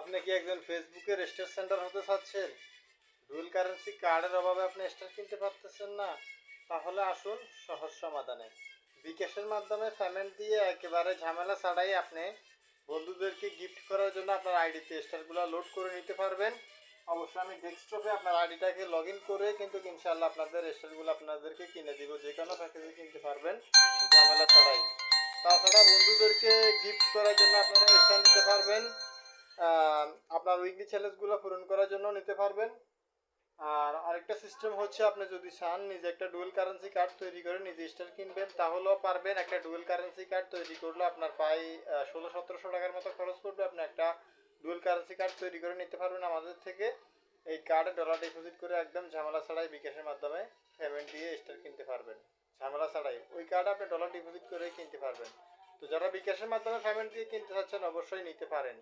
আপনি কি একজন ফেসবুকের স্টার সেন্টার হতে চাচ্ছেন? ডুয়েল কারেন্সি কার্ডের অভাবে আপনি স্টার কিনতে পারতেছেন না? তাহলে আসুন সহজ সমাধানে। বিকাশের মাধ্যমে পেমেন্ট দিয়ে একেবারে ঝামেলা ছাড়াই আপনি বন্ধুদেরকে গিফট করার জন্য আপনার আইডিতে স্টারগুলো লোড করে নিতে পারবেন। অবশ্যই আমি ডেস্কটপে আপনার আইডিটাকে লগ ইন করে কিন্তু ইনশাল্লাহ আপনাদের স্টারগুলো আপনাদেরকে কিনে দিব। যে কোনো প্যাকেজে কিনতে পারবেন ঝামেলা ছাড়াই। তাছাড়া বন্ধুদেরকে গিফট করার জন্য আপনারা স্টার নিতে পারবেন। আপনার উইকলি চ্যালেঞ্জগুলো পূরণ করার জন্য নিতে পারবেন। আর আরেকটা সিস্টেম হচ্ছে, আপনি যদি চান নিজে একটা ডুয়েল কারেন্সি কার্ড তৈরি করে নিজে স্টার কিনবেন তাহলেও পারবেন। একটা ডুয়েল কারেন্সি কার্ড তৈরি করলে আপনার প্রায় 1600-1700 টাকার মতো খরচ পড়বে। আপনি একটা ডুয়েল কারেন্সি কার্ড তৈরি করে নিতে পারবেন আমাদের থেকে। এই কার্ডে ডলার ডিপোজিট করে একদম ঝামেলা ছাড়াই বিকাশের মাধ্যমে পেমেন্ট দিয়ে স্টার কিনতে পারবেন। ঝামেলা ছাড়াই ওই কার্ডে আপনি ডলার ডিপোজিট করে কিনতে পারবেন। তো যারা বিকাশের মাধ্যমে পেমেন্ট দিয়ে কিনতে চাচ্ছেন অবশ্যই নিতে পারেন।